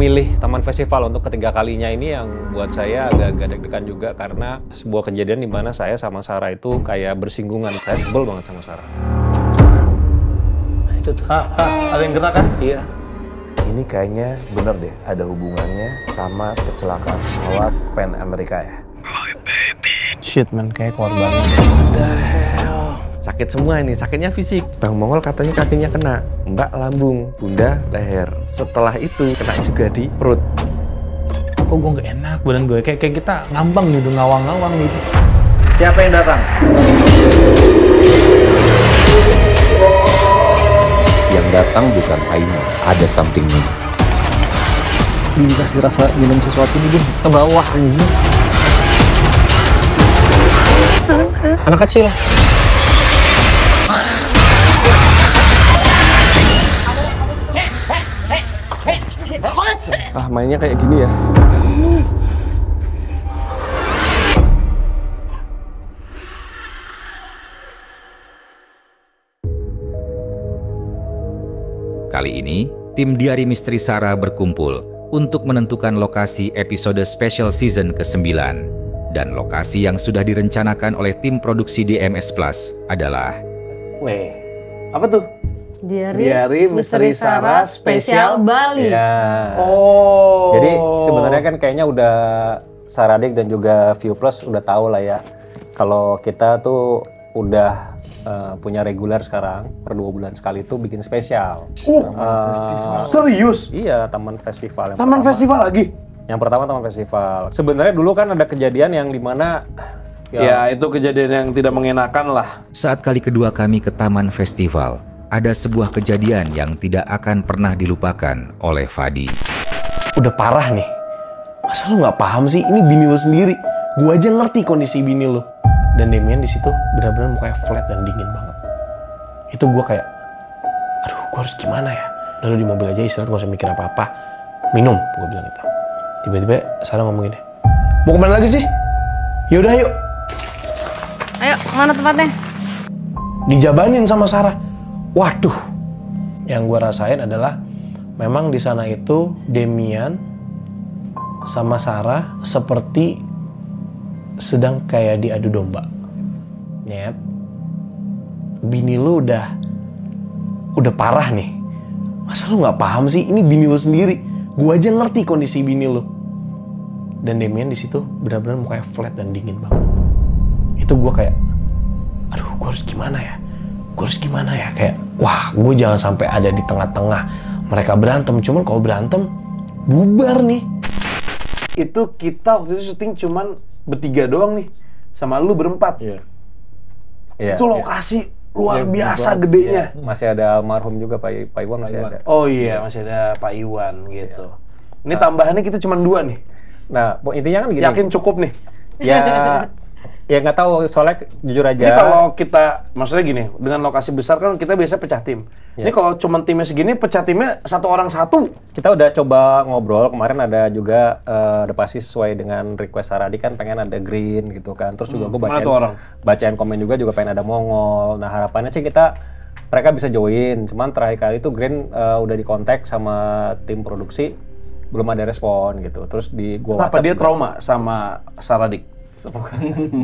memilih Taman Festival untuk ketiga kalinya ini yang buat saya agak-agak deg-degan juga karena sebuah kejadian di mana saya sama Sarah itu kayak bersinggungan. Saya sebel banget sama Sarah. Nah, itu tuh. Ada yang kena kan? Iya. Ini kayaknya bener deh, ada hubungannya sama kecelakaan pesawat Pan America ya. Shit man, kayak korbannya. Sakit semua ini, sakitnya fisik. Bang Mongol katanya kakinya kena, Mbak lambung, Bunda leher. Setelah itu kena juga di perut. Kok gue gak enak badan gue, kayak kita ngambang gitu, ngawang-ngawang gitu. Siapa yang datang? Yang datang bukan Aina, ada something new. Dikasih rasa minum sesuatu nih, ke bawah anjing. Anak kecil. Ah, mainnya kayak gini ya. Kali ini, tim Diari Misteri Sarah berkumpul untuk menentukan lokasi episode special season ke-9. Dan lokasi yang sudah direncanakan oleh tim produksi DMS Plus adalah... Weh, apa tuh? Diari Misteri Sarah spesial Bali. Ya. Oh. Jadi sebenarnya kan kayaknya udah Saradik dan juga View Plus udah tahu lah ya. Kalau kita tuh udah punya reguler sekarang, per 2 bulan sekali tuh bikin spesial. Festival. Serius? Iya, Taman Festival. Taman Festival lagi? Yang pertama Taman Festival. Sebenarnya dulu kan ada kejadian yang dimana ya itu kejadian yang tidak mengenakan lah. Saat kali kedua kami ke Taman Festival, ada sebuah kejadian yang tidak akan pernah dilupakan oleh Fadi. Udah parah nih. Masa lu nggak paham sih? Ini bini lu sendiri. Gua aja ngerti kondisi bini lu. Dan Demian di situ benar-benar mukanya flat dan dingin banget. Itu gua kayak, aduh, gua harus gimana ya? Udah lu di mobil aja istirahat, gak usah mikir apa-apa. Minum, gua bilang gitu. Tiba-tiba Sarah ngomong gini, mau kemana lagi sih? Yaudah yuk. Ayo, mana tempatnya? Dijabanin sama Sarah. Waduh, yang gue rasain adalah memang di sana itu Demian sama Sarah seperti sedang kayak diadu domba. Nyet, bini lu udah parah nih. Masa lu nggak paham sih? Ini bini lu sendiri. Gue aja ngerti kondisi bini lu. Dan Demian di situ benar-benar mukanya flat dan dingin banget. Itu gue kayak, aduh, gue harus gimana ya? Gue harus gimana ya? Kayak, wah, gue jangan sampai ada di tengah-tengah mereka berantem. Cuman kalau berantem, bubar nih. Itu kita waktu itu syuting cuman bertiga doang nih, sama lu berempat. Iya. Itu lokasi luar biasa gedenya. Iya. Masih ada almarhum juga Pak Iwan masih ada. Oh iya, masih ada Pak Iwan gitu. Ini tambahannya kita cuma 2 nih. Nah, intinya kan gini. Yakin cukup nih? Ya nggak tahu, soalnya jujur aja. Ini kalau kita, maksudnya gini, dengan lokasi besar kan kita biasa pecah tim. Ini kalau cuma timnya segini, pecah timnya 1 orang 1. Kita udah coba ngobrol, kemarin ada juga, ada pasti sesuai dengan request Saradi kan pengen ada green gitu kan. Terus juga gue bacain komen juga pengen ada Mongol. Nah harapannya sih mereka bisa join. Cuman terakhir kali itu green udah dikontak sama tim produksi, belum ada respon gitu. Terus kenapa dia trauma sama Saradik?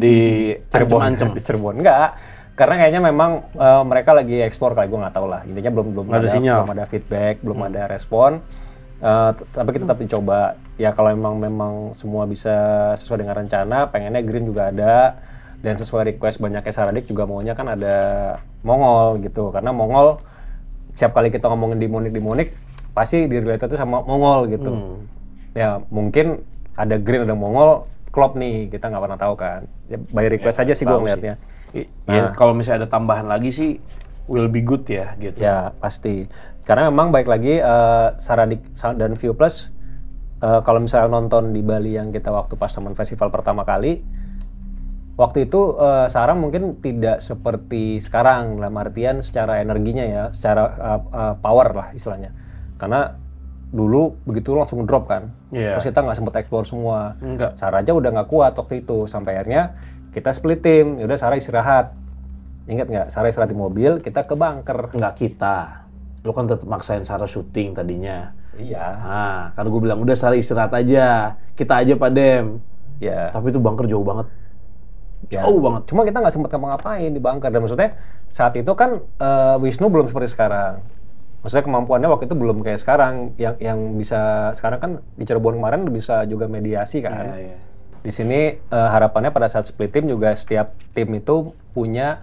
Di Cirebon enggak, karena kayaknya memang mereka lagi ekspor kali, gue nggak tahu lah, intinya belum ada feedback, belum ada respon, tapi kita tetap dicoba ya. Kalau memang semua bisa sesuai dengan rencana, pengennya green juga ada, dan sesuai request banyaknya Saradik juga maunya kan ada Mongol gitu, karena Mongol setiap kali kita ngomongin di Monik pasti di related tuh sama Mongol gitu. Ya mungkin ada green ada Mongol klop nih, kita nggak pernah tahu kan. Ya, by request aja sih gue ngeliatnya. Ya, kalau misalnya ada tambahan lagi sih, will be good ya gitu. Ya pasti. Karena memang baik lagi Saradik dan View Plus, kalau misalnya nonton di Bali yang kita waktu pas Taman Festival pertama kali, waktu itu Sarah mungkin tidak seperti sekarang, dalam artian secara energinya ya, secara power lah istilahnya. Karena dulu begitu langsung drop kan, terus kita nggak sempet explore semua. Sarah aja udah nggak kuat waktu itu, sampai akhirnya kita split tim. Yaudah Sarah istirahat, ingat nggak? Sarah istirahat di mobil, kita ke bunker. Nggak kita, lu kan tetap maksain Sarah syuting tadinya. Iya. Nah, karena gue bilang udah Sarah istirahat aja, kita aja Pak Dem. Ya. Tapi itu bunker jauh banget. Jauh banget. Cuma kita nggak sempat ngapa-ngapain di bunker. Dan maksudnya saat itu kan Wisnu belum seperti sekarang. Maksudnya kemampuannya waktu itu belum kayak sekarang. Yang bisa sekarang kan di Cirebon kemarin bisa juga mediasi kan. Iya. Di sini harapannya pada saat split tim juga setiap tim itu punya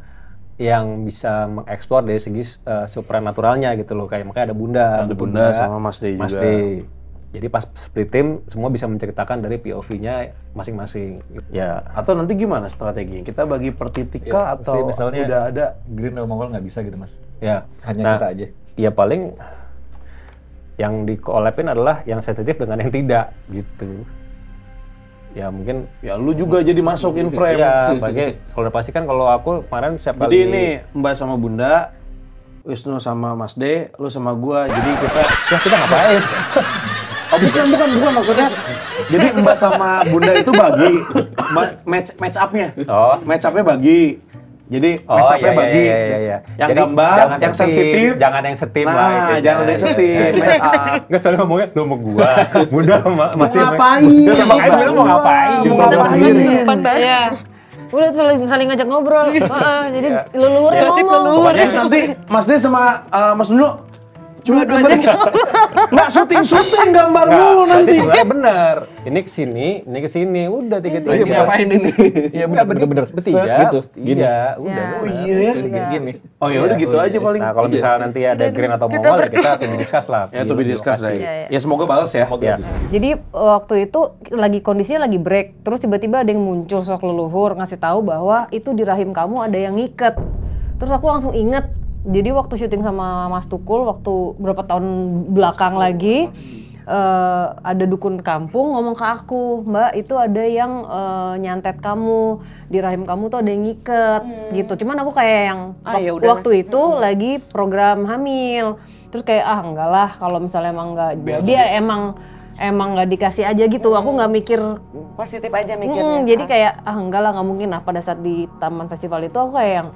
yang bisa mengeksplor dari segi supranaturalnya gitu loh. Kayak makanya ada Bunda sama Mas D juga. Jadi pas split tim semua bisa menceritakan dari POV-nya masing-masing. Ya. Atau nanti gimana strateginya? Kita bagi per titik kah atau misalnya udah ada Green sama Mongol nggak bisa gitu Mas? Ya. Hanya kita aja. Ya paling yang di-collab-in adalah yang sensitif dengan yang tidak gitu. Ya mungkin ya lu juga jadi masukin frame. Ya, bagi kalau pasti kan kalau aku kemarin siapa Jadi ini Mbak sama Bunda, Wisnu sama Mas D, lu sama gua. Jadi kita ngapain? Oh bukan maksudnya. Jadi Mbak sama Bunda itu bagi match up-nya. Oh, match up-nya bagi. Jadi match up-nya bagi. Iya. Yang jadi, gambar, yang sensitif, jangan yang setim lah. Nah, jangan yang setim. Match up. Enggak selalu ngomongnya lu sama gua. Bunda masih ngapain? Makanya lu mau ngapain? Iya. Udah saling ngajak ngobrol. Jadi leluhur yang ngomong. Pokoknya nanti Mas D sama Mas Nuno cuma gambar nggak syuting gambar dulu nanti. Sebenarnya benar. Ini kesini, udah tiga-tiga. Iya, ngapain ini? Iya bener. Bertiga gitu. Gini. Iya, udah. Oh iya ya. Gini. Oh ya udah gitu aja paling. Nah, kalau misalnya nanti ada Green atau Mongol ya kita discuss lah. Ya to be discuss lah. Ya semoga balas ya. Jadi waktu itu kondisinya lagi break, terus tiba-tiba ada yang muncul sosok leluhur ngasih tahu bahwa itu di rahim kamu ada yang ngiket. Terus aku langsung inget. Jadi waktu syuting sama Mas Tukul, waktu berapa tahun belakang lagi, ada dukun kampung ngomong ke aku, Mbak itu ada yang nyantet kamu, di rahim kamu tuh ada yang ngiket gitu. Cuman aku kayak yang waktu itu lagi program hamil, terus kayak enggak lah kalau misalnya emang nggak jadi emang nggak dikasih aja gitu. Aku nggak mikir positif aja mikirnya. Jadi kayak enggak lah nggak mungkin. Nah pada saat di Taman Festival itu aku kayak yang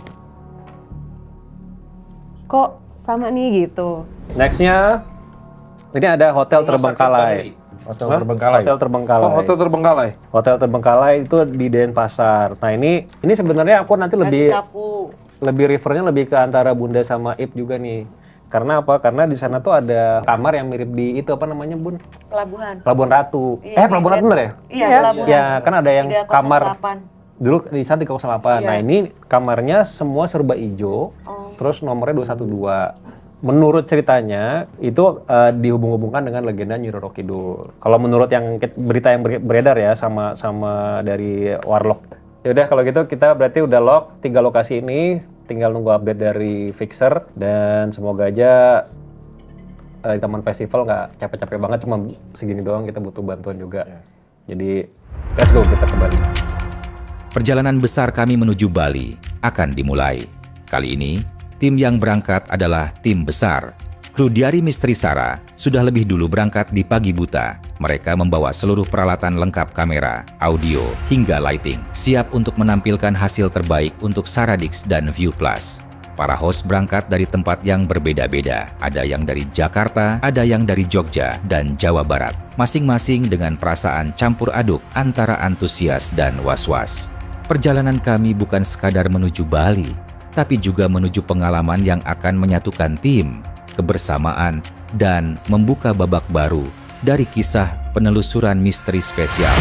kok sama nih gitu. Nextnya ini ada Hotel Terbengkalai. Hotel Terbengkalai. Oh, Hotel Terbengkalai. Hotel Terbengkalai itu di Denpasar. Nah ini sebenarnya aku nanti lebih refernya lebih ke antara Bunda sama Ip juga nih. Karena apa? Karena di sana tuh ada kamar yang mirip di itu apa namanya Bun? Pelabuhan Ratu. Pelabuhan Ratu bener ya? Iya, Pelabuhan. Ya kan ada yang kamar. 08. Dulu di sana 308. Iya. Nah ini kamarnya semua serba hijau. Terus nomornya 212. Menurut ceritanya itu dihubung-hubungkan dengan legenda Nyi Roro Kidul. Kalau menurut yang berita yang beredar ya sama dari Warlock. Ya udah kalau gitu kita berarti udah lock 3 lokasi ini, tinggal nunggu update dari Fixer dan semoga aja di Taman Festival nggak capek-capek banget, cuma segini doang, kita butuh bantuan juga. Jadi let's go, kita ke Bali. Perjalanan besar kami menuju Bali akan dimulai. Kali ini tim yang berangkat adalah tim besar. Kru Diari Misteri Sarah sudah lebih dulu berangkat di pagi buta. Mereka membawa seluruh peralatan lengkap kamera, audio, hingga lighting. Siap untuk menampilkan hasil terbaik untuk Saradix dan View Plus. Para host berangkat dari tempat yang berbeda-beda. Ada yang dari Jakarta, ada yang dari Jogja, dan Jawa Barat. Masing-masing dengan perasaan campur aduk antara antusias dan was-was. Perjalanan kami bukan sekadar menuju Bali, tapi juga menuju pengalaman yang akan menyatukan tim, kebersamaan, dan membuka babak baru dari kisah penelusuran misteri spesial.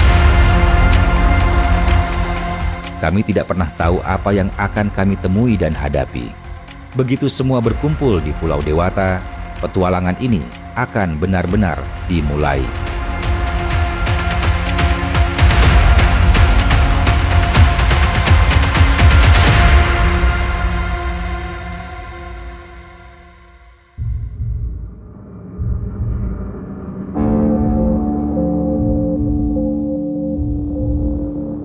Kami tidak pernah tahu apa yang akan kami temui dan hadapi. Begitu semua berkumpul di Pulau Dewata, petualangan ini akan benar-benar dimulai.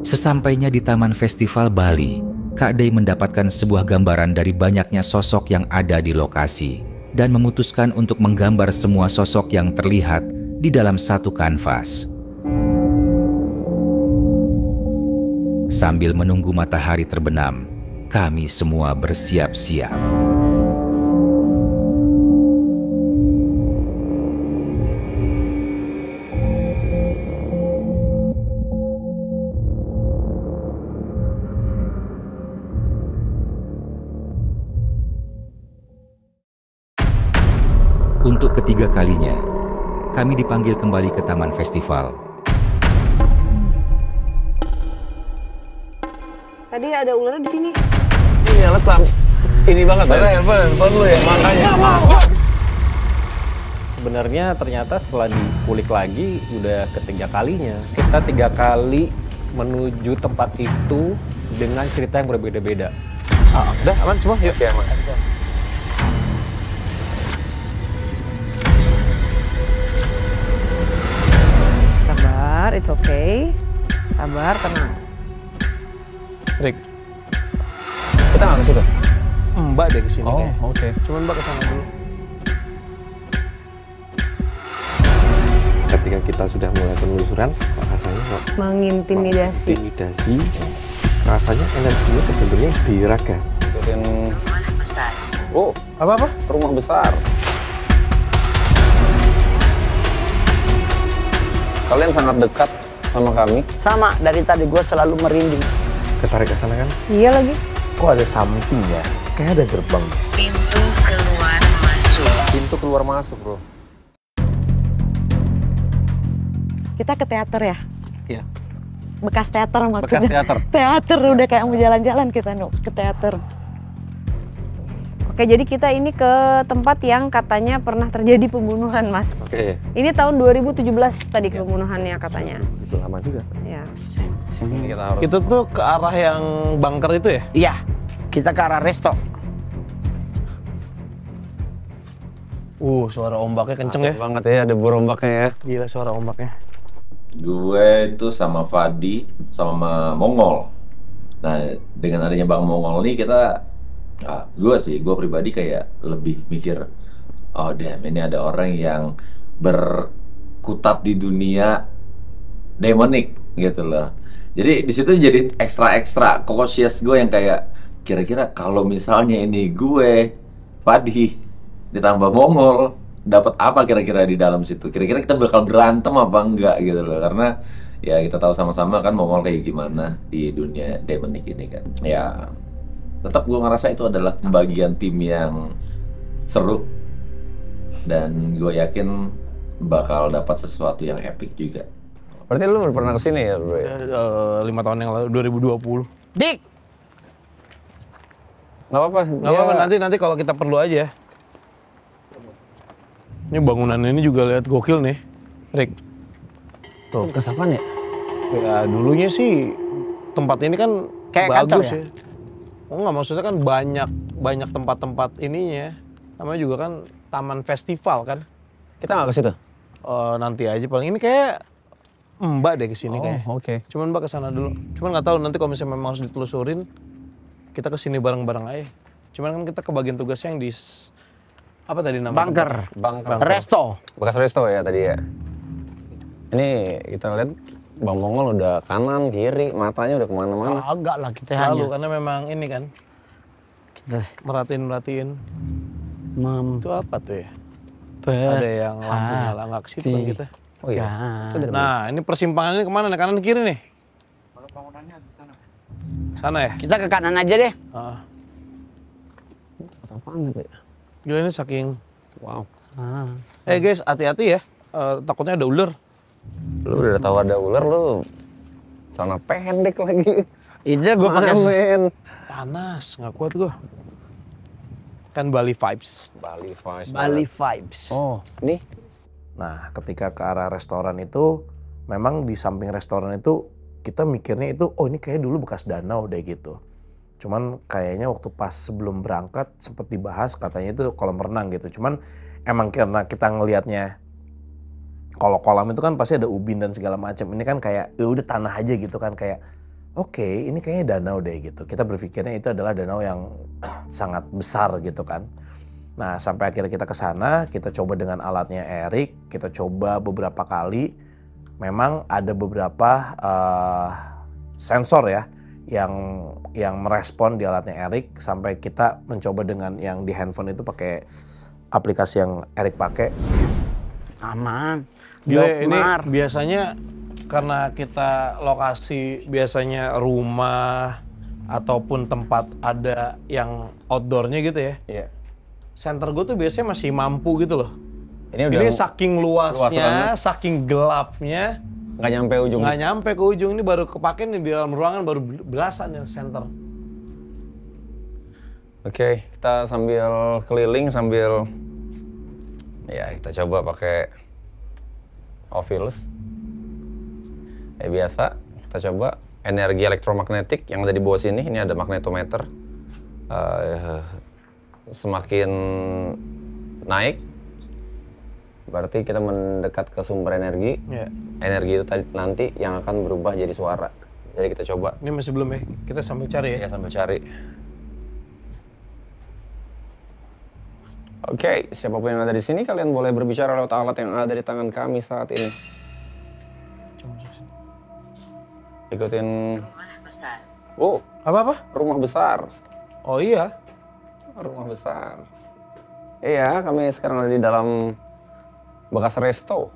Sesampainya di Taman Festival Bali, Kak Day mendapatkan sebuah gambaran dari banyaknya sosok yang ada di lokasi dan memutuskan untuk menggambar semua sosok yang terlihat di dalam satu kanvas. Sambil menunggu matahari terbenam, kami semua bersiap-siap. Untuk ketiga kalinya, kami dipanggil kembali ke Taman Festival. Tadi ada ular di sini. Ini letak. Ini banget. Handphone lu ya, makanya. Sebenarnya ternyata setelah dikulik lagi udah ketiga kalinya. Kita 3 kali menuju tempat itu dengan cerita yang berbeda-beda. Udah aman semua? Yuk. Oke, aman. Sabar, it's okay. Sabar, tenang. Rick, Kita nggak ke situ. Mbak deh kesini kayaknya. Oke. Cuman Mbak kesana dulu. Ketika kita sudah mulai penelusuran, rasanya kok Mengintimidasi. intimidasi, rasanya energinya benar-benar diraga. Rumah besar. Oh, Apa-apa? rumah besar. Kalian sangat dekat sama kami. Sama, dari tadi gue selalu merinding. Ketarik ke sana kan? Iya lagi. Kok ada something ya? Kayak ada gerbang. Pintu keluar masuk. Pintu keluar masuk, bro. Kita ke teater ya? Iya. Bekas teater maksudnya. Bekas teater. Teater udah kayak mau jalan-jalan kita ke teater. Oke, jadi kita ini ke tempat yang katanya pernah terjadi pembunuhan, Mas. Oke. Ini tahun 2017 tadi pembunuhannya katanya. Itu lama juga. Ya. Ini kita harus. Itu tuh ke arah yang bunker itu ya? Iya, kita ke arah resto. Suara ombaknya kenceng ya. Asik banget ya, ada ombaknya ya. Gila suara ombaknya. Gue itu sama Fadi sama Mongol. Nah, dengan adanya Bang Mongol nih kita, gue pribadi kayak lebih mikir, oh damn, ini ada orang yang berkutat di dunia demonik gitu loh. Jadi di situ jadi ekstra cautious gue yang kayak kira-kira kalau misalnya ini gue, Fadi ditambah Mongol, dapat apa kira-kira di dalam situ? Kira-kira kita bakal berantem apa enggak gitu loh? Karena ya kita tahu sama-sama kan Mongol kayak gimana di dunia demonik ini kan. Ya tetap gue ngerasa itu adalah pembagian tim yang seru dan gue yakin bakal dapat sesuatu yang epic juga. Berarti lu pernah kesini ya, bro? 5 tahun yang lalu, 2020. Dik! Gak apa-apa. Gak apa-apa, nanti kalau kita perlu aja. Ini bangunan ini juga lihat gokil nih, Rick. Tuh. Bekas apaan ya? Ya dulunya sih tempat ini kan Kayak kantor bagus ya. Oh enggak, maksudnya kan banyak tempat-tempat ininya. Namanya juga kan taman festival kan. Kita nggak ke situ? Nanti aja paling. Ini kayak Mbak deh kesini kayak. Oke. Cuman Mbak kesana dulu. Cuman nggak tahu nanti kalau misalnya memang harus ditelusurin, kita kesini bareng-bareng aja. Cuman kan kita kebagian tugasnya yang di apa tadi namanya? Bunker. Resto. Bekas resto ya tadi ya. Ini kita lihat Bang Mongol udah kanan, kiri, matanya udah kemana-mana. Agak lah kita Lalu hanya. karena memang ini kan Kita merhatiin. Itu apa tuh ya? Ada yang lampu nyala nggak ke situ kan kita. Oh iya. Nah ini persimpangan ini kemana nih? Kanan kiri nih? Bangunannya di sana. Sana ya? Kita ke kanan aja deh. Apaan itu ya? Gila ini saking. Wow. Guys, hati-hati ya. Takutnya ada ular. Lu udah tahu ada ular, lu celana pendek lagi. Itu gue pakai Men. Panas, nggak kuat gua. Kan Bali vibes. Bali vibes. Oh, nih. Nah, ketika ke arah restoran itu, memang di samping restoran itu kita mikirnya itu, oh ini kayak dulu bekas danau deh gitu. Cuman kayaknya waktu pas sebelum berangkat sempat dibahas katanya itu kolam renang gitu. Cuman emang karena kita ngelihatnya kalau kolam itu kan pasti ada ubin dan segala macam. Ini kan kayak ya udah tanah aja gitu kan, kayak oke, ini kayaknya danau deh gitu. Kita berpikirnya itu adalah danau yang sangat besar gitu kan. Nah, sampai akhirnya kita ke sana, kita coba dengan alatnya Erik, kita coba beberapa kali. Memang ada beberapa sensor ya yang merespon di alatnya Erik, sampai kita mencoba dengan yang di handphone itu pakai aplikasi yang Erik pakai. Aman. Gila, ini biasanya karena kita lokasi biasanya rumah ataupun tempat ada yang outdoornya gitu ya. Iya. Center gue tuh biasanya masih mampu gitu loh Ini saking luasnya, saking gelapnya, nggak nyampe ujung. Nggak nyampe ke ujung, ini baru kepake nih di dalam ruangan baru belasan yang center. Oke, kita sambil keliling sambil ya kita coba pakai Ovilus. Biasa, kita coba energi elektromagnetik yang ada di bawah sini. Ini ada magnetometer. Semakin naik, berarti kita mendekat ke sumber energi. Energi itu tadi nanti yang akan berubah jadi suara. Jadi kita coba. Ini masih belum ya? Kita sambil cari ya? Ya, sambil cari. Oke, siapapun yang ada di sini, kalian boleh berbicara lewat alat yang ada di tangan kami saat ini. Ikutin. Rumah besar. Oh, apa? Rumah besar. Oh iya. Rumah besar. Iya, kami sekarang ada di dalam bekas resto.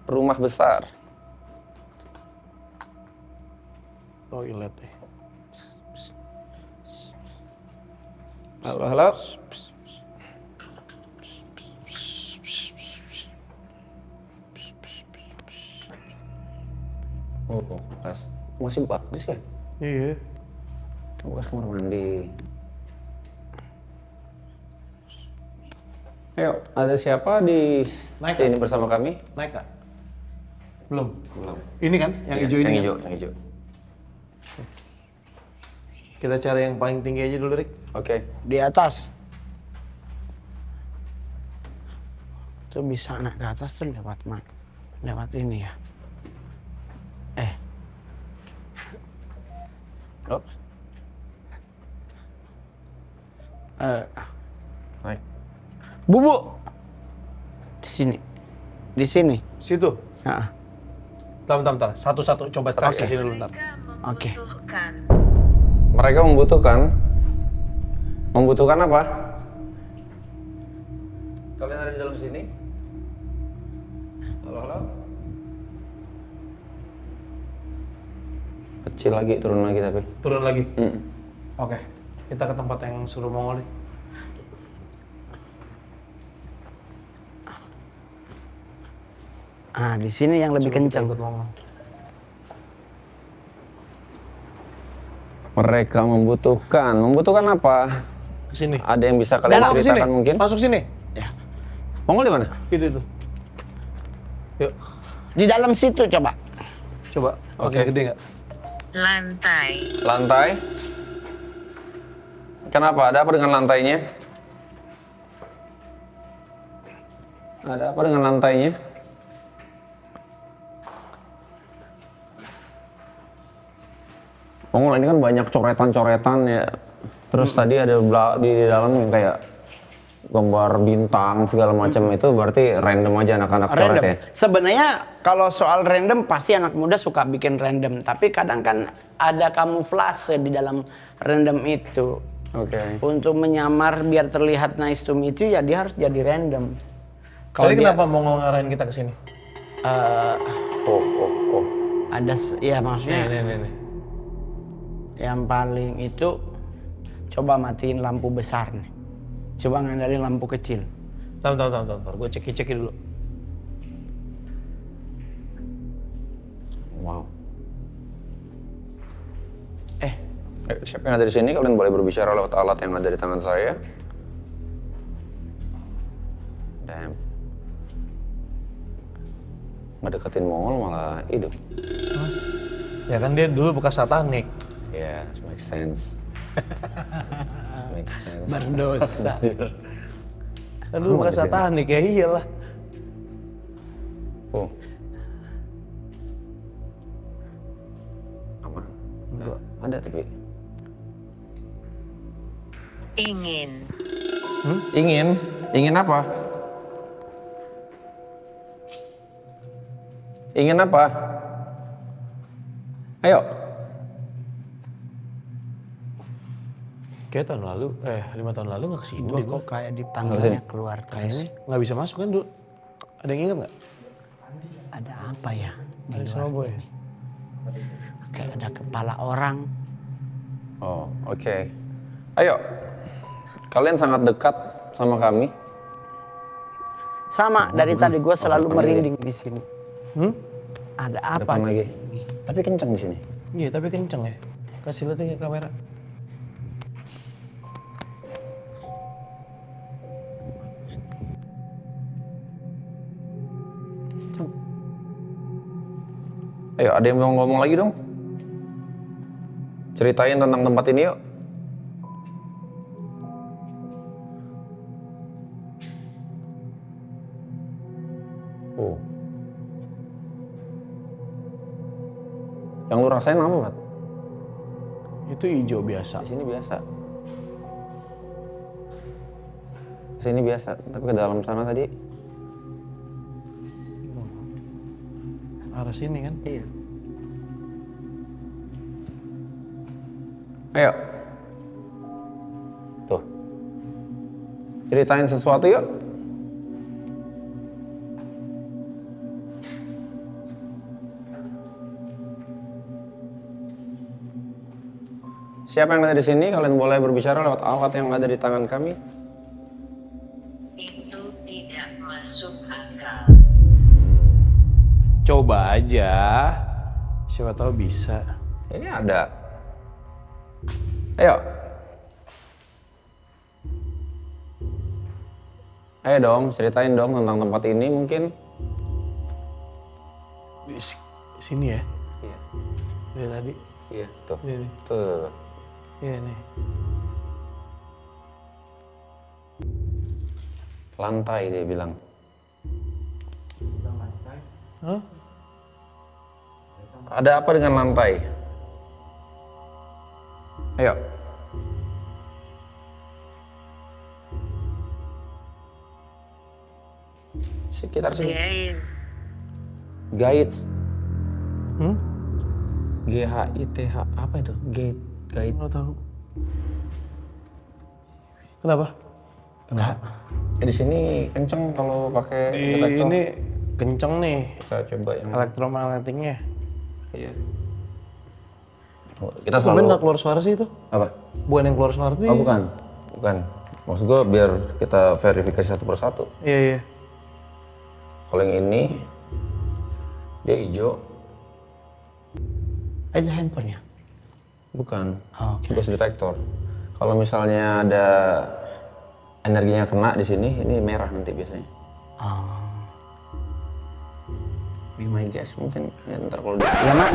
Rumah besar. Toilet ya. Halo, halo. Oh, bekas. Masih bagus ya? Iya. Bekas kamar mandi. Ayo, ada siapa di sini bersama kami? Naik Kak? Belum? Belum. Ini kan? Yang hijau ini? Yang hijau. Kita cari yang paling tinggi aja dulu, Rik. Oke. Di atas. Tuh bisa naik ke atas tuh lewat mana? Lewat ini ya. Oops. Baik. Bubu. Di sini. Di sini. Situ. Heeh. Bentar. Satu-satu coba tes di sini dulu bentar. Oke. Mereka membutuhkan. Membutuhkan apa? Kalian ada di dalam sini? Halo, halo. Kecil lagi, turun lagi tapi. Turun lagi? Oke. Kita ke tempat yang suruh Mongol. Di sini yang lebih kencang. Mereka membutuhkan apa? Sini. Ada yang bisa kalian ceritakan mungkin? Masuk sini. Ya. Mongol di mana? Itu. Yuk. Di dalam situ coba. Coba. Oke, gede nggak? Lantai? Kenapa? Ada apa dengan lantainya? Ada apa dengan lantainya? Mongol, ini kan banyak coretan-coretan ya. Terus tadi ada di dalam yang kayak gambar bintang segala macam. Itu berarti random aja anak-anak coret ya? Sebenarnya kalau soal random pasti anak muda suka bikin random. Tapi kadang kan ada kamuflase di dalam random itu. Oke. Untuk menyamar biar terlihat nice to meet you ya dia harus jadi random. Kalau kenapa Mongol ngarahin kita ke sini? Ada ya maksudnya. Nih. Yang paling itu coba matiin lampu besar nih. Coba ngandalin lampu kecil. Bentar. Gue ceki dulu. Wow. Siapa yang ada di sini? Kalian boleh berbicara lewat alat yang ada di tangan saya. Damn. Ngedeketin Mongol malah hidup. Ya kan dia dulu bekas satanik. Ya, make sense. Make sense. Berdosa. Kan dulu bekas satanik, ya iyalah. Oh. Aman? Enggak. Ada tapi. Ingin. Ingin apa? Ingin apa? Ayo. Kayak tahun lalu, 5 tahun lalu nggak kesini. Kok kayak dipanggilnya keluar kayaknya nggak bisa masuk kan dulu. Ada yang ingat nggak? Ada apa ya? Ada sama gue. Kayak ada kepala orang. Oh, oke. Ayo. Kalian sangat dekat sama kami. Sama dari tadi gue selalu merinding di sini. Ada apa lagi? Tapi kenceng di sini. Iya, tapi kenceng ya. Kasih lihat ke kamera. Ayo, ada yang mau ngomong lagi dong? Ceritain tentang tempat ini yuk. Oh. Yang lu rasain apa, Mat? Itu hijau biasa. Di sini biasa. Di sini biasa, tapi ke dalam sana tadi. Arah sini kan? Iya. Ayo. Tuh. Ceritain sesuatu yuk. Siapa yang ada di sini? Kalian boleh berbicara lewat alat yang ada di tangan kami. Itu tidak masuk akal. Coba aja. Siapa tahu bisa. Ini ada. Ayo. Ayo dong, ceritain dong tentang tempat ini mungkin. Di sini ya? Iya. Dari tadi? Iya, tuh. Ini. Tuh. Iya nih. Lantai dia bilang. Lantai? Hah? Ada apa dengan lantai? Ayo. Sekitar sini. Gait. G-H-I-T-H. Apa itu? Gate. Gait. Nggak tahu. Kenapa? Enggak. Di sini kenceng kalau pakai detektor. Ini kenceng nih. Kita coba yang elektromagnetiknya. Iya. Kita selalu nggak keluar suara sih itu? Apa? Bukan yang keluar suara tuh. Oh, bukan. Bukan. Maksud gue biar kita verifikasi satu persatu. Iya, iya. Kalau yang ini dia hijau. Ada handphonenya? Bukan. Oh, okay. Ghost detector. Kalau misalnya ada energinya kena di sini, ini merah nanti biasanya. Be my guess, mungkin ya, ntar kalau dia. Ya, Mak.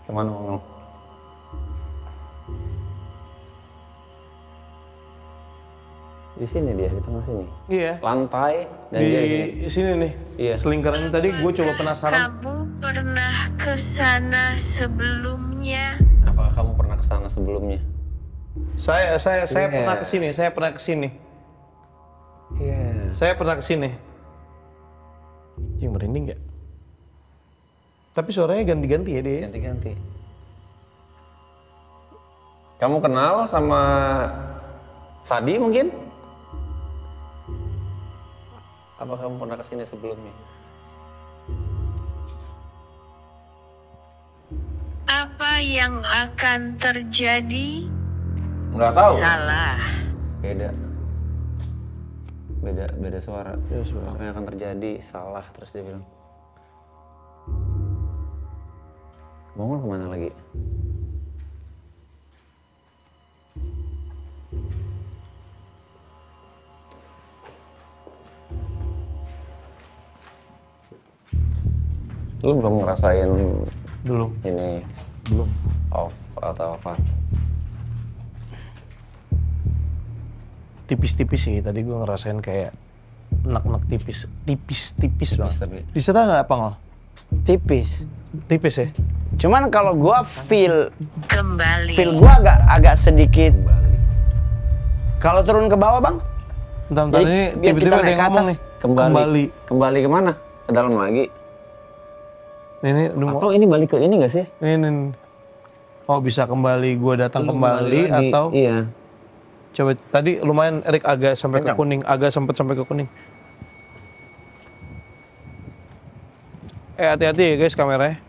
Kemana ngomong? Di sini dia, di tengah sini. Iya. Lantai dan dia di sini. Di sini nih. Iya. Selingkaran tadi gue coba penasaran. Kamu pernah ke sana sebelumnya? Apakah kamu pernah ke sana sebelumnya? Saya pernah ke sini, saya pernah ke sini. Iya. Saya pernah ke sini. Yang merinding nggak? Tapi suaranya ganti-ganti ya dia. Ganti-ganti. Kamu kenal sama Fadi mungkin? Apa kamu pernah kesini sebelumnya? Apa yang akan terjadi? Nggak tahu. Salah. Beda suara. Apa yang akan terjadi? Salah, terus dia bilang. Mongol kemana lagi? Lu belum ngerasain belum ini belum off atau apa? Tipis-tipis sih tadi gue ngerasain kayak enak-enak tipis banget. Di sana nggak apa nggak? Tipis ya. Cuman kalau gue feel gue agak sedikit. Kalau turun ke bawah bang? Bentar ini tiba-tiba ada yang ngomong nih. Kembali kemana? Ke dalam lagi? Ini atau ini balik ke ini nggak sih? Ini. Oh bisa kembali, gue datang kembali atau? Iya. Coba tadi lumayan Erik agak sampai ke kuning, agak sempet sampai ke kuning. Hati-hati ya guys kameranya.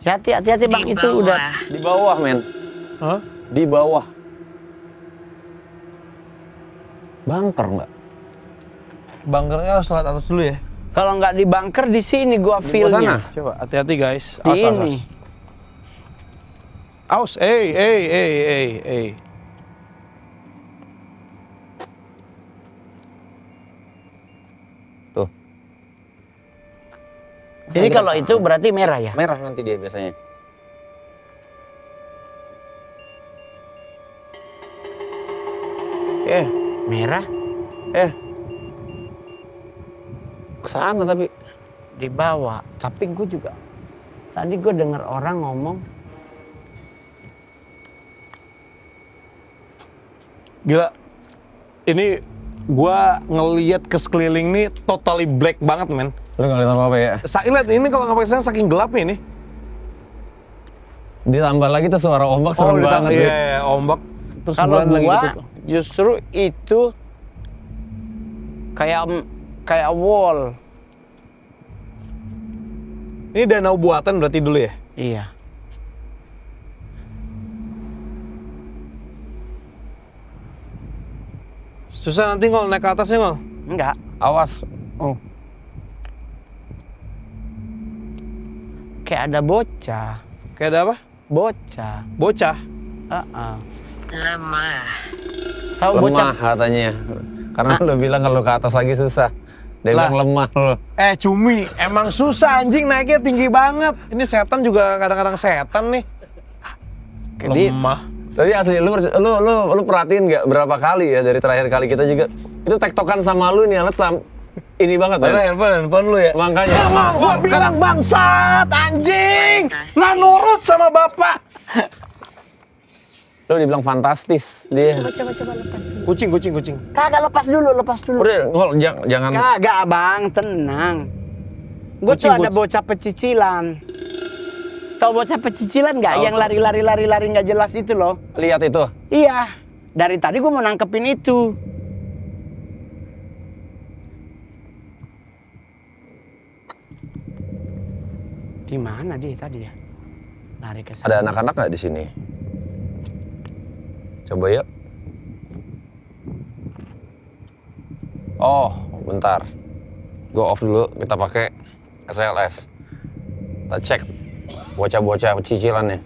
Hati-hati bang, itu udah di bawah men. Hah? Di bawah. Bunker nggak? Bunkernya harus lewat atas dulu ya. Kalau nggak di bunker di sini gua Di feel-nya. sana. Coba hati-hati guys. Di ini. Aus. Tuh. Ini kalau itu berarti merah ya? Merah nanti dia biasanya. Merah Kesana tapi dibawa. Tapi gue juga tadi gue dengar orang ngomong. Gila. Ini gua ngelihat ke sekeliling nih totally black banget, men. lu nggak lihat apa-apa ya? Lihat ini kalau nggak pakai sen saking gelapnya ini. Ditambah lagi tuh suara ombak serem banget sih. Iya, ombak. Terus Kalau bulan lagi gua gitu. justru itu kayak wall. Ini danau buatan berarti dulu ya? Iya. Susah nanti Ngol naik ke atasnya Ngol? Enggak. Awas. Oh. Kayak ada bocah. Kayak ada apa? Bocah. Bocah? Lemah. Tahu bocah? Lemah katanya. Karena lu bilang kalau ke atas lagi susah. Dia bilang lemah lu. Cumi, emang susah anjing naiknya tinggi banget. Ini setan juga kadang-kadang setan nih. Lemah. Tadi asli lu perhatiin nggak berapa kali ya dari terakhir kali kita juga itu tektokan sama lu nih alat ini banget ya. Handphone lu ya. Makanya. Gua bilang bangsat anjing. Nggak nurut sama bapak. Lu dibilang fantastis dia. Coba lepas. Kucing. Kagak lepas dulu. Udah, Ngol, jangan. Kagak Bang, tenang. Gue tuh ada bocah pecicilan. Tahu bocah pecicilan nggak? Yang lari nggak jelas itu loh. Lihat itu. Iya. Dari tadi gue mau nangkepin itu. Di mana dia tadi ya? Lari ke sana. Ada anak-anak nggak di sini? Coba yuk. Oh, bentar. Go off dulu, kita pakai SLS. Kita cek bocah-bocah cicilannya.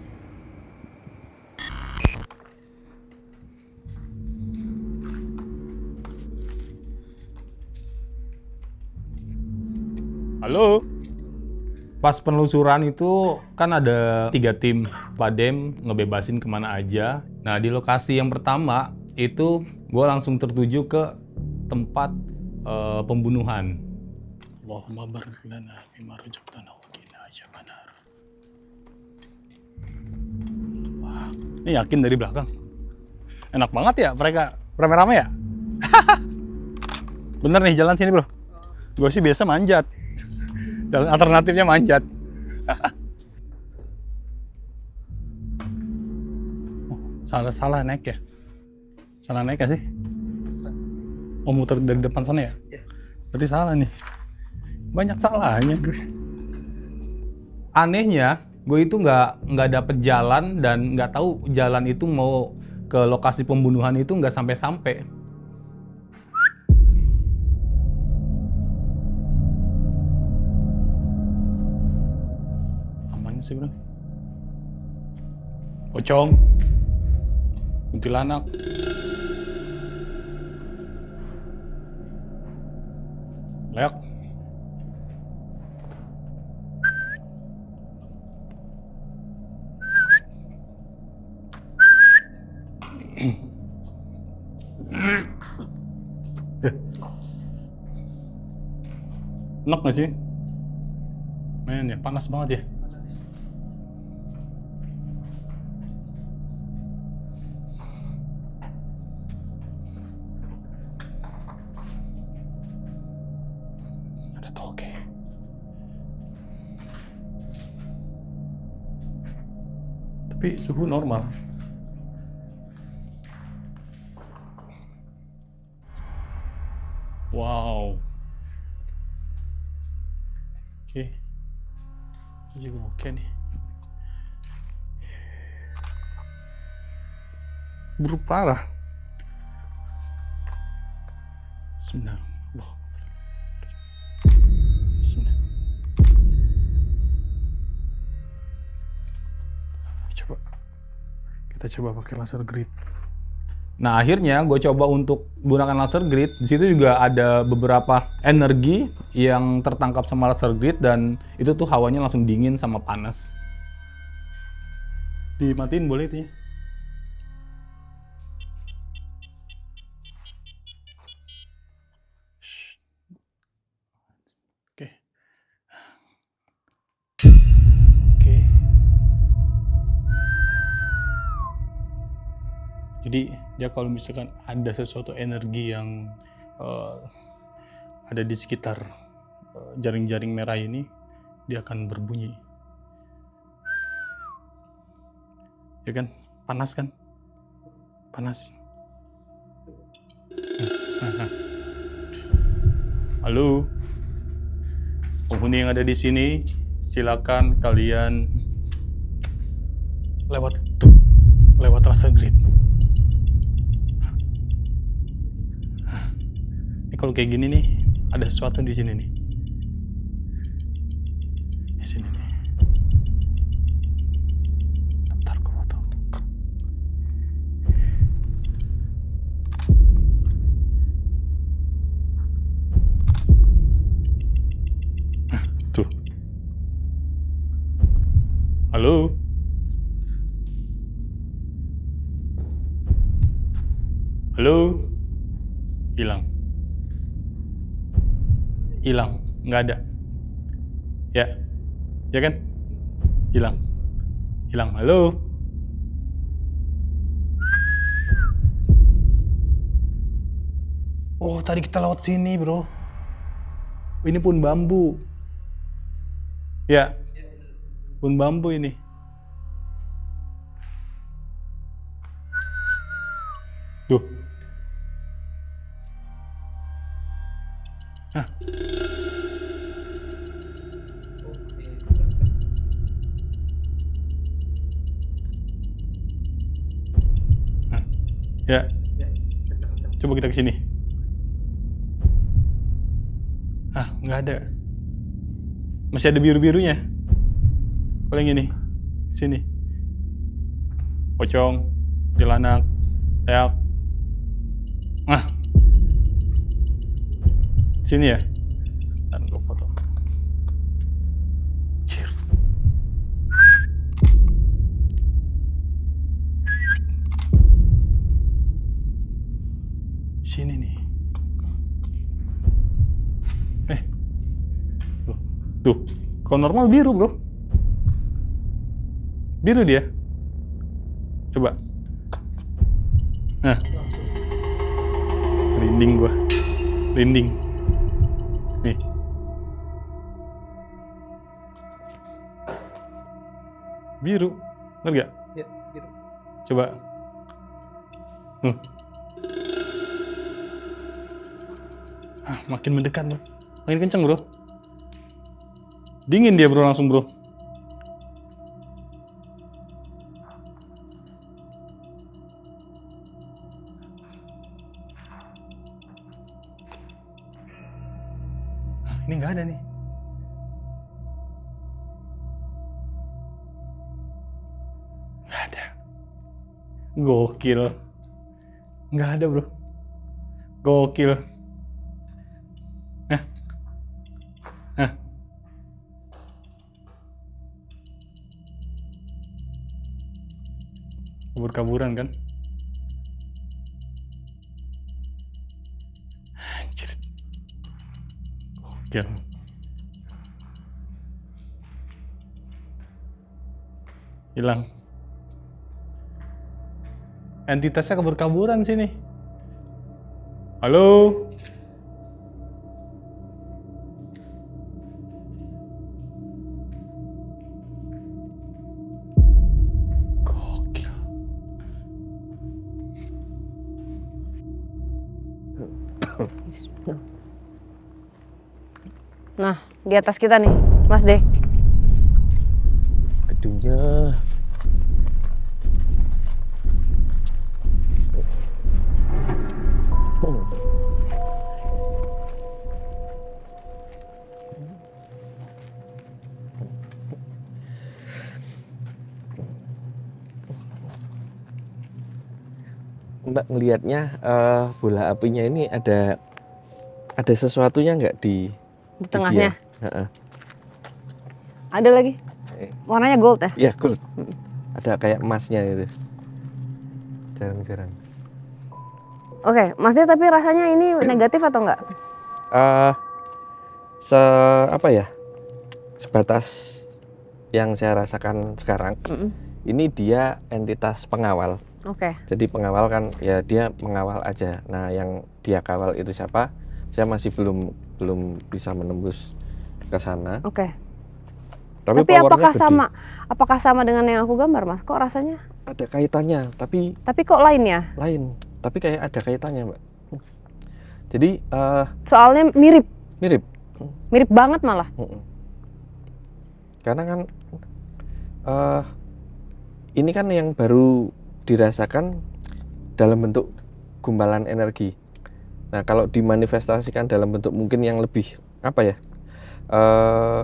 Halo. Pas penelusuran itu kan ada 3 tim. Padem ngebebasin kemana aja. Nah di lokasi yang pertama itu gue langsung tertuju ke tempat pembunuhan. Allahumma barik lana bima razaqtana wa qina adzabannar. Wah, ini yakin dari belakang. Enak banget ya mereka rame-rame ya. Bener nih jalan sini bro. Gue sih biasa manjat. Dan alternatifnya manjat. Salah naik ya? Salah naik gak sih? Oh muter dari depan sana ya? Berarti salah nih. Banyak salahnya gue. Anehnya, gue itu nggak dapet jalan dan nggak tahu jalan itu mau ke lokasi pembunuhan itu nggak sampai-sampai. Sih bro, pocong, kuntilanak, leak, enak nggak sih? Men ya panas banget ya. Tapi suhu normal. Wow. Oke. Ini juga oke nih. Buruk parah. Bismillah. Bismillah. Kita coba pakai laser grid. Nah, akhirnya gue coba untuk gunakan laser grid. Di situ juga ada beberapa energi yang tertangkap sama laser grid dan itu tuh hawanya langsung dingin sama panas. Dimatiin boleh itu ya? Jadi dia kalau misalkan ada sesuatu energi yang ada di sekitar jaring-jaring merah ini, dia akan berbunyi. Ya kan? Panas kan? Panas. Halo, penghuni yang ada di sini, silakan kalian lewat rasa grid. Kalau kayak gini nih, ada sesuatu di sini nih. Di sini nih. Bentar, gue foto. Nah, tuh. Halo? Halo? Hilang. Hilang, nggak ada. Ya kan? Hilang. Halo. Oh, tadi kita lewat sini, bro. Ini pun bambu. Ya, pun bambu ini. Tuh. Hah. Ya. Coba kita ke sini. Nggak ada. Masih ada biru-birunya. Kalau yang ini, sini. Pocong, jelanak, teak. Sini ya. Dan gue foto. Sini nih. Tuh. Kalau normal biru, bro. Biru dia. Coba. Rinding gua. Rinding. Nih. Biru. Bener gak? Ya, biru. Coba. Makin mendekat, bro. Makin kenceng, bro. Dingin dia, bro, langsung, bro. Ini nggak ada nih. Nggak ada. Gokil. Nggak ada, bro. Gokil. Kabur-kaburan kan? Anjir. Gokil. Hilang. Entitasnya kabur-kaburan sini. Halo? Nah, di atas kita nih, Mas D. Gedungnya. Mbak ngelihatnya bola apinya ini ada sesuatunya nggak di tengahnya? Dia? Ada lagi. Warnanya gold ya? Iya gold. Ada kayak emasnya gitu. Jarang-jarang. Oke, maksudnya tapi rasanya ini negatif atau enggak? Apa ya? Sebatas yang saya rasakan sekarang. Ini dia entitas pengawal. Oke. Jadi pengawal kan ya dia mengawal aja. Nah, yang dia kawal itu siapa? Saya masih belum bisa menembus ke sana. Oke. Tapi apakah sama dengan yang aku gambar, Mas? Kok rasanya? Ada kaitannya, tapi kok lain ya? Lain. Tapi kayak ada kaitannya, Mbak. Jadi soalnya mirip. Mirip banget malah. Karena kan ini kan yang baru dirasakan dalam bentuk gumpalan energi. Nah, kalau dimanifestasikan dalam bentuk mungkin yang lebih apa ya?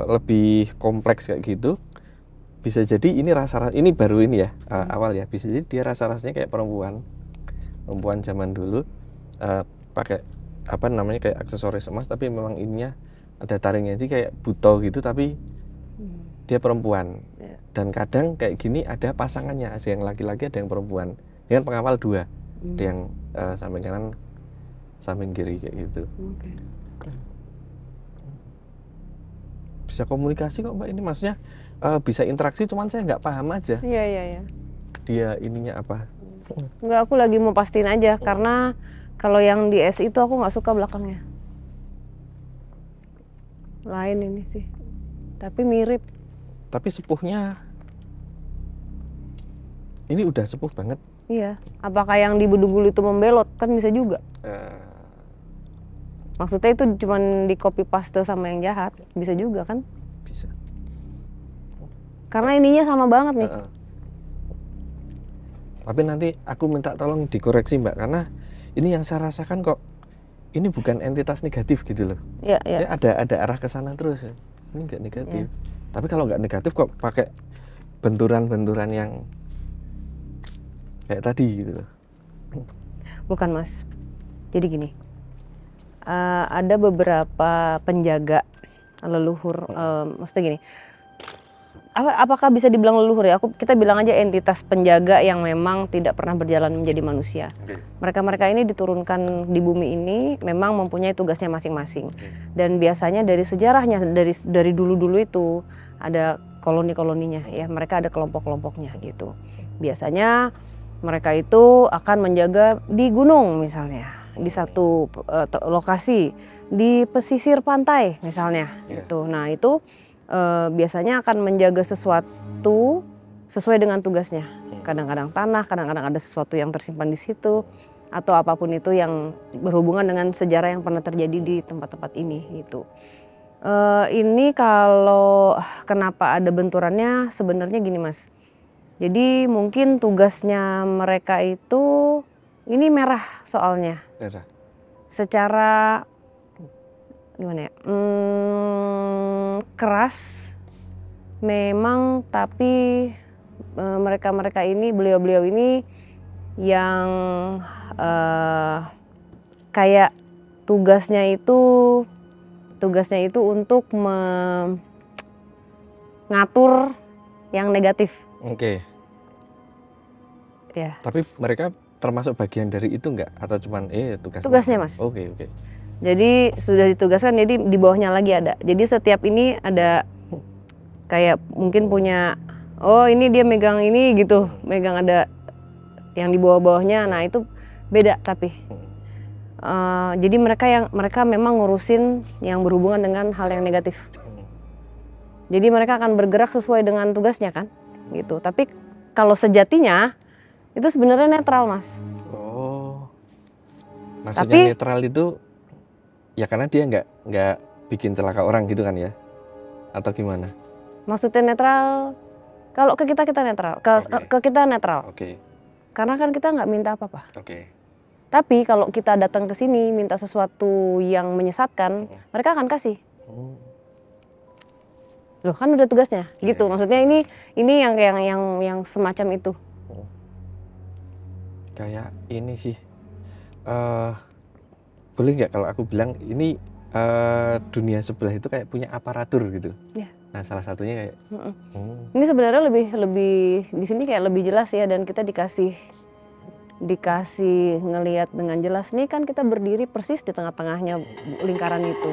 Lebih kompleks kayak gitu. Bisa jadi ini ini baru ini ya, awal ya. Bisa jadi dia rasa-rasanya kayak perempuan zaman dulu pakai apa namanya kayak aksesoris emas, tapi memang ininya ada taringnya, jadi kayak buto gitu, tapi dia perempuan. Dan kadang kayak gini ada pasangannya, ada yang laki-laki, ada yang perempuan. Dengan pengawal dua, ada yang samping kanan, samping kiri kayak gitu. Bisa komunikasi kok Mbak, ini maksudnya bisa interaksi, cuman saya nggak paham aja. Iya. Dia ininya apa? Enggak, aku lagi mau pastiin aja, karena kalau yang di es itu aku nggak suka belakangnya. Lain ini sih, tapi mirip. Tapi sepuhnya ini udah sepuh banget. Iya. Apakah yang di Bedugul itu membelot? Kan bisa juga. Maksudnya itu cuma di copy paste sama yang jahat, bisa juga kan? Bisa. Karena ininya sama banget nih. Tapi nanti aku minta tolong dikoreksi Mbak, karena ini yang saya rasakan kok ini bukan entitas negatif gitu loh. Iya. Ada arah ke sana terus. Ini nggak negatif. Tapi kalau nggak negatif kok pakai benturan-benturan yang kayak tadi gitu loh. Bukan Mas. Jadi gini, ada beberapa penjaga leluhur, maksudnya gini, apakah bisa dibilang leluhur ya? Kita bilang aja entitas penjaga yang memang tidak pernah berjalan menjadi manusia. Mereka ini diturunkan di bumi ini memang mempunyai tugasnya masing-masing. Dan biasanya dari sejarahnya, dari dulu-dulu itu ada koloni-koloninya ya, mereka ada kelompok-kelompoknya gitu. Biasanya mereka itu akan menjaga di gunung misalnya, di satu lokasi, di pesisir pantai misalnya gitu. Nah itu biasanya akan menjaga sesuatu sesuai dengan tugasnya. Kadang-kadang tanah, kadang-kadang ada sesuatu yang tersimpan di situ, atau apapun itu yang berhubungan dengan sejarah yang pernah terjadi di tempat-tempat ini gitu. Ini kalau kenapa ada benturannya sebenarnya gini Mas. Jadi mungkin tugasnya mereka itu ini merah soalnya. Secara gimana ya? Keras memang, tapi mereka ini, beliau ini yang kayak tugasnya itu untuk mengatur yang negatif. Oke. Ya. Tapi mereka termasuk bagian dari itu enggak? Atau cuman tugasnya Mas. Oke. Jadi sudah ditugaskan, jadi di bawahnya lagi ada. Jadi setiap ini ada kayak mungkin punya, oh ini dia megang ini gitu, megang ada yang di bawah-bawahnya. Nah itu beda tapi. Jadi mereka memang ngurusin yang berhubungan dengan hal yang negatif. Jadi mereka akan bergerak sesuai dengan tugasnya kan, gitu. Tapi kalau sejatinya itu sebenarnya netral Mas. Oh, maksudnya netral itu ya karena dia nggak bikin celaka orang gitu kan ya? Atau gimana? Maksudnya netral, kalau ke kita netral, ke kita netral. Oke. Karena kan kita nggak minta apa-apa. Oke. Tapi kalau kita datang ke sini minta sesuatu yang menyesatkan, mereka akan kasih. Loh kan udah tugasnya, gitu. Maksudnya ini yang semacam itu. Kayak ini sih, boleh nggak kalau aku bilang ini dunia sebelah itu kayak punya aparatur gitu. Ya. Nah salah satunya kayak. Ini sebenarnya lebih di sini kayak lebih jelas ya, dan kita dikasih ngelihat dengan jelas. Nih kan kita berdiri persis di tengah-tengahnya lingkaran itu.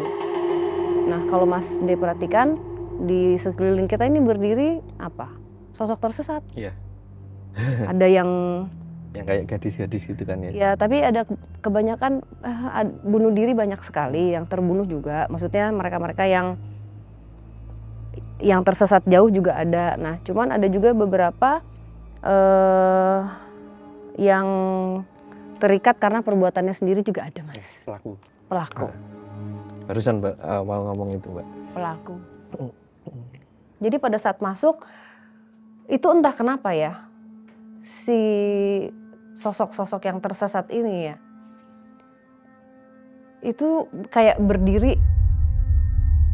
Nah kalau Mas D perhatikan di sekeliling kita ini berdiri apa? Sosok tersesat. Iya. Ada yang kayak gadis-gadis gitu kan ya. Ya, tapi ada kebanyakan bunuh diri banyak sekali, yang terbunuh juga. Maksudnya mereka-mereka yang tersesat jauh juga ada. Nah, cuman ada juga beberapa yang terikat karena perbuatannya sendiri juga ada, Mas. Pelaku. Barusan Mbak mau ngomong itu, Mbak. Pelaku. Jadi pada saat masuk itu entah kenapa ya, si sosok-sosok yang tersesat ini ya, itu kayak berdiri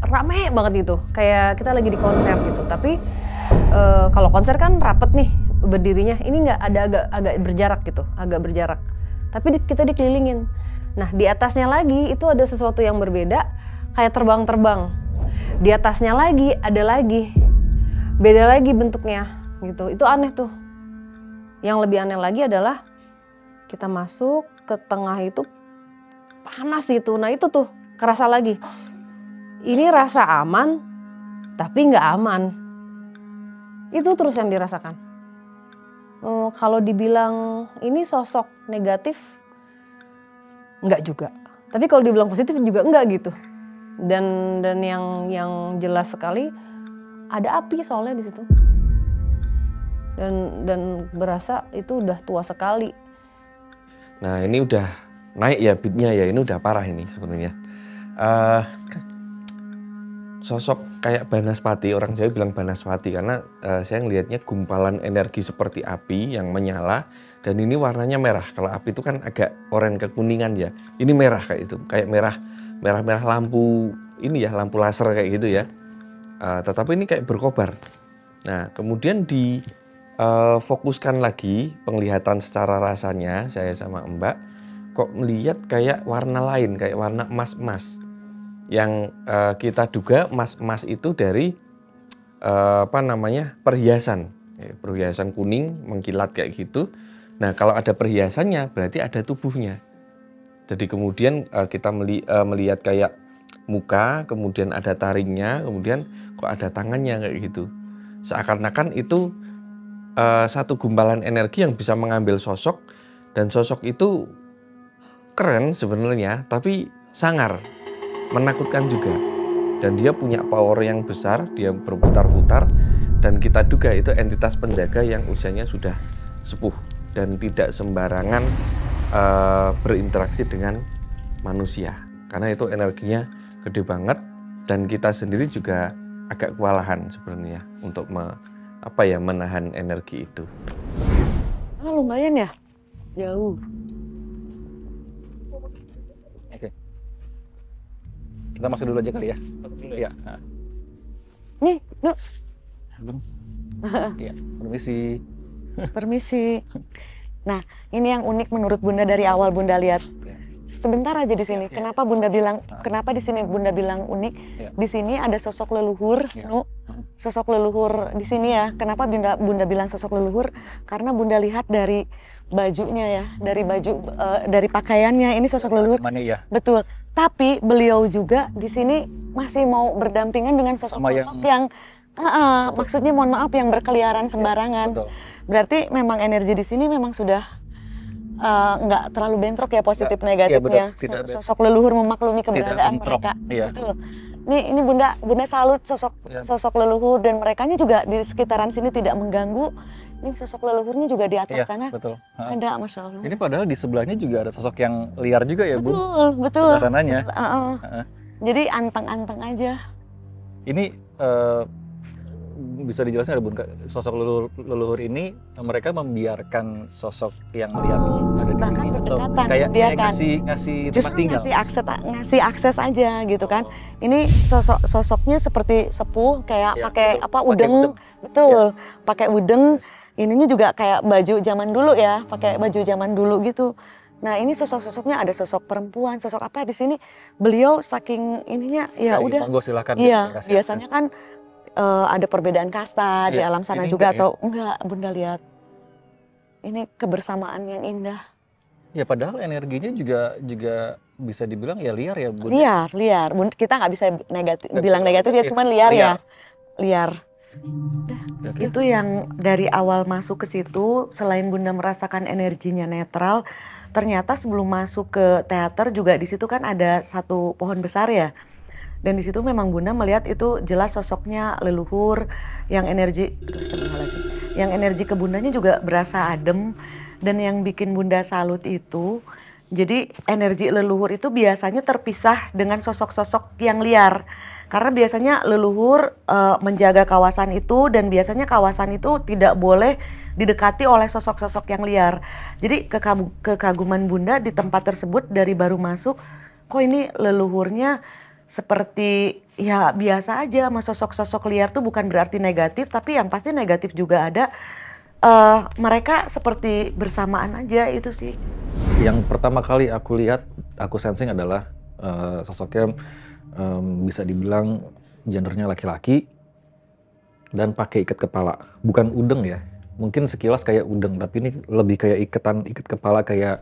rame banget gitu, kayak kita lagi di konser gitu. Tapi kalau konser kan rapet nih berdirinya, ini nggak, ada agak berjarak gitu, agak berjarak. Tapi kita dikelilingin. Nah di atasnya lagi itu ada sesuatu yang berbeda, kayak terbang-terbang. Di atasnya lagi ada lagi, beda lagi bentuknya gitu. Itu aneh tuh. Yang lebih aneh lagi adalah kita masuk ke tengah itu panas itu. Nah itu tuh kerasa lagi. Ini rasa aman tapi nggak aman. Itu terus yang dirasakan. Kalau dibilang ini sosok negatif, nggak juga. Tapi kalau dibilang positif juga nggak gitu. Dan yang jelas sekali ada api soalnya di situ. Dan berasa itu udah tua sekali. Nah ini udah naik ya beatnya ya, ini udah parah ini sebenarnya. Sosok kayak Banaspati, orang Jawa bilang Banaspati karena saya ngelihatnya gumpalan energi seperti api yang menyala, dan ini warnanya merah. Kalau api itu kan agak oranye kekuningan ya, ini merah kayak itu, kayak merah lampu ini ya, lampu laser kayak gitu ya. Tetapi ini kayak berkobar. Nah kemudian fokuskan lagi penglihatan secara rasanya, saya sama Mbak kok melihat kayak warna lain, kayak warna emas-emas. Yang kita duga emas-emas itu dari perhiasan. Perhiasan kuning mengkilat kayak gitu. Nah kalau ada perhiasannya berarti ada tubuhnya. Jadi kemudian kita melihat kayak muka, kemudian ada taringnya, kemudian kok ada tangannya kayak gitu. Seakan-akan itu satu gumpalan energi yang bisa mengambil sosok, dan sosok itu keren sebenarnya tapi sangar, menakutkan juga, dan dia punya power yang besar, dia berputar-putar, dan kita duga itu entitas penjaga yang usianya sudah sepuh dan tidak sembarangan berinteraksi dengan manusia karena itu energinya gede banget, dan kita sendiri juga agak kewalahan sebenarnya untuk menahan energi itu. Lumayan ya, jauh. Oke, kita masuk dulu aja kali ya. Iya. Nih, Nuk. Iya, permisi. Permisi. Nah, ini yang unik menurut Bunda dari awal Bunda lihat. Sebentar aja di sini. Kenapa Bunda bilang? Kenapa di sini Bunda bilang unik? Di sini ada sosok leluhur, Nuk. Sosok leluhur di sini ya. Kenapa Bunda bilang sosok leluhur? Karena Bunda lihat dari bajunya ya, dari baju, dari pakaiannya. Ini sosok leluhur. Ya. Betul. Tapi beliau juga di sini masih mau berdampingan dengan sosok-sosok yang maksudnya mohon maaf yang berkeliaran sembarangan. Berarti memang energi di sini memang sudah nggak terlalu bentrok ya positif negatifnya. Sosok leluhur memaklumi keberadaan mereka. Betul. Ini Bunda salut sosok leluhur, dan merekanya juga di sekitaran sini tidak mengganggu. Ini sosok leluhurnya juga di atas sana. Betul. Ada, Masya Allah. Ini padahal di sebelahnya juga ada sosok yang liar juga ya, Bu? Betul. Sebelah sananya. Jadi anteng-anteng aja. Ini bisa dijelaskan ada Bun, sosok leluhur ini mereka membiarkan sosok yang liar ini ada di bahkan sini, berdekatan, kayak ngasih tempat tinggal, ngasih akses aja gitu kan. Ini sosoknya seperti sepuh, kayak pakai udeng, betul, pakai udeng ininya juga kayak baju zaman dulu ya, pakai baju zaman dulu gitu. Nah ini sosok-sosoknya ada sosok perempuan, sosok apa di sini. Beliau saking ininya ya udah. Monggo silakan. Iya, biasanya kan ada perbedaan kasta di alam sana juga atau enggak, Bunda lihat. Ini kebersamaan yang indah. Ya padahal energinya juga bisa dibilang ya liar ya Bunda. Liar. Kita nggak bisa bilang negatif ya, cuman liar ya. Liar. Itu yang dari awal masuk ke situ, selain Bunda merasakan energinya netral, ternyata sebelum masuk ke teater juga di situ kan ada satu pohon besar ya. Dan di situ memang Bunda melihat itu jelas sosoknya leluhur yang energi ke Bundanya juga berasa adem. Dan yang bikin Bunda salut itu, jadi energi leluhur itu biasanya terpisah dengan sosok-sosok yang liar. Karena biasanya leluhur menjaga kawasan itu dan biasanya kawasan itu tidak boleh didekati oleh sosok-sosok yang liar. Jadi kekaguman Bunda di tempat tersebut dari baru masuk, kok ini leluhurnya seperti ya biasa aja, sama sosok-sosok liar tuh bukan berarti negatif, tapi yang pasti negatif juga ada. Mereka seperti bersamaan aja itu sih. Yang pertama kali aku lihat, aku sensing adalah sosoknya bisa dibilang gendernya laki-laki dan pakai ikat kepala, bukan udeng ya. Mungkin sekilas kayak udeng, tapi ini lebih kayak ikat kepala kayak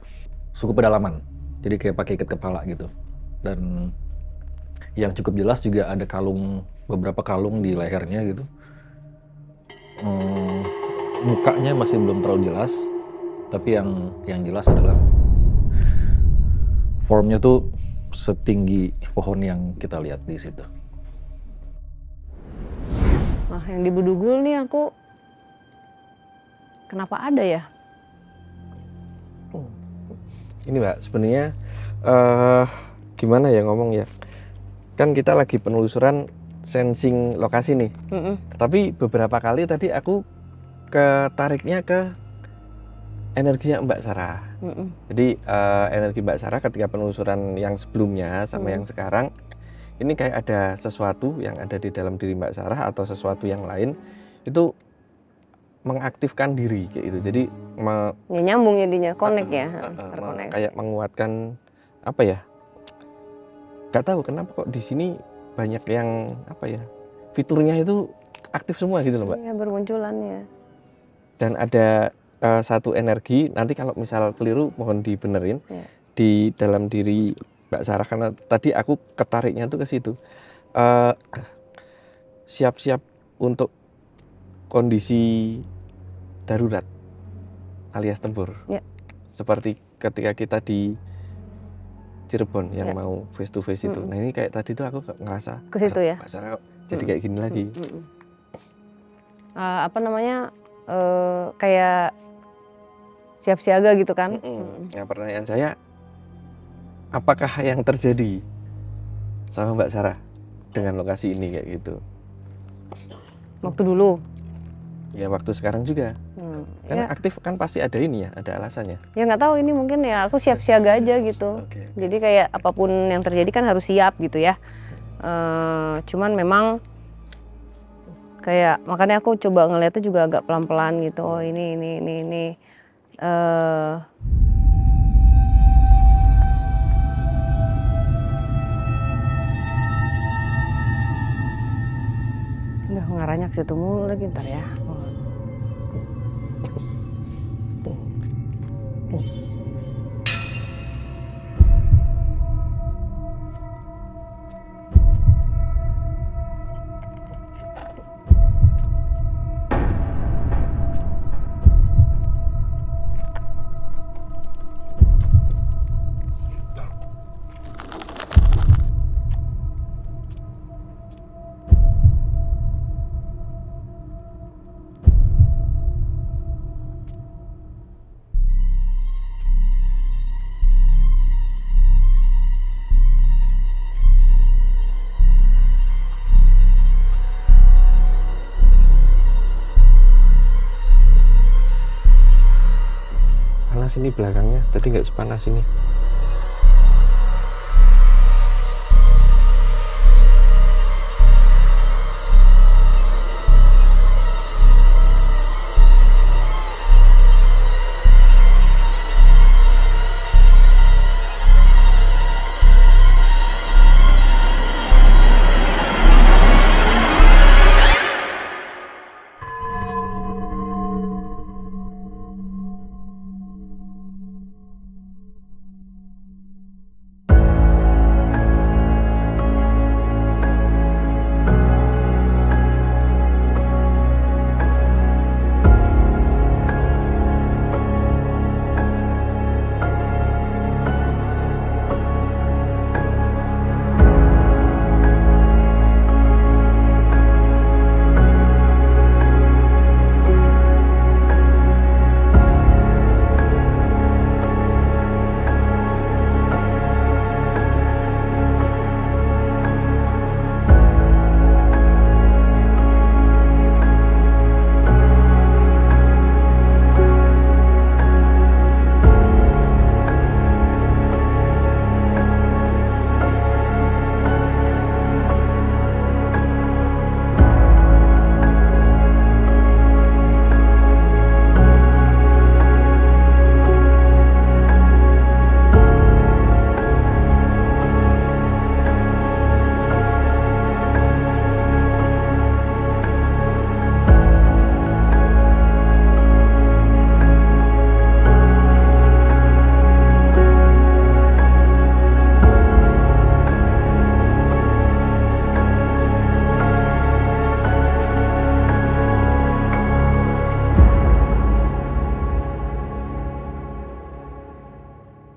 suku pedalaman. Jadi kayak pakai ikat kepala gitu. Dan yang cukup jelas juga ada beberapa kalung di lehernya gitu. Mukanya masih belum terlalu jelas, tapi yang jelas adalah formnya tuh setinggi pohon yang kita lihat di situ. Nah, yang di Bedugul nih aku kenapa ada ya? Ini Mbak, sebenarnya gimana ya ngomong ya? Kan kita lagi penelusuran sensing lokasi nih. Tapi beberapa kali tadi aku ketariknya ke energinya Mbak Sarah. Jadi energi Mbak Sarah ketika penelusuran yang sebelumnya sama yang sekarang, ini kayak ada sesuatu yang ada di dalam diri Mbak Sarah atau sesuatu yang lain itu mengaktifkan diri kayak gitu. Jadi nyambung jadinya, connect ya, kayak menguatkan apa ya? Gak tahu kenapa kok di sini banyak yang apa ya? Fiturnya itu aktif semua gitu loh Mbak. Iya, bermunculan ya. Dan ada satu energi, nanti kalau misal keliru mohon dibenerin, di dalam diri Mbak Sarah, karena tadi aku ketariknya tuh ke situ. Siap-siap untuk kondisi darurat alias tempur. Seperti ketika kita di Cirebon yang mau face to face itu. Nah ini kayak tadi tuh aku ngerasa ke situ ya. Mbak Sarah kok jadi kayak gini lagi. Apa namanya? Kayak siap siaga gitu kan. Yang pertanyaan saya, apakah yang terjadi sama Mbak Sarah dengan lokasi ini kayak gitu? Waktu dulu? Ya waktu sekarang juga. Karena aktif kan pasti ada ini ya, ada alasannya. Ya nggak tahu, ini mungkin ya aku siap siaga aja gitu. Jadi kayak apapun yang terjadi kan harus siap gitu ya. Cuman memang kayak makanya aku coba ngeliatnya juga agak pelan-pelan gitu. Oh ini. Udah ngaranya ke situ mulu lagi ntar ya. Panas ini belakangnya, tadi nggak sepanas ini.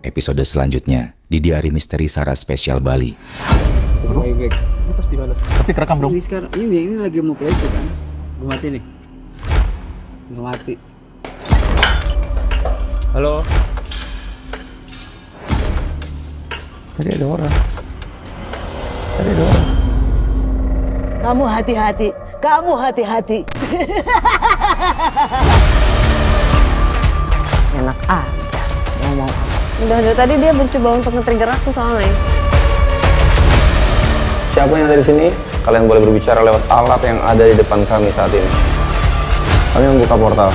episode selanjutnya di Diari Misteri Sarah Spesial Bali. Playback. Ini pas di mana? Tapi kerekam dong. Ini sekarang ini lagi mau playback kan. Udah mati nih. Udah mati. Halo. Tadi ada orang. Kamu hati-hati. Kamu hati-hati. Enak aja ngomong. Udah dari tadi dia mencoba untuk nge-trigger aku soalnya. Siapa yang ada di sini? Kalian boleh berbicara lewat alat yang ada di depan kami saat ini. Kami membuka portal.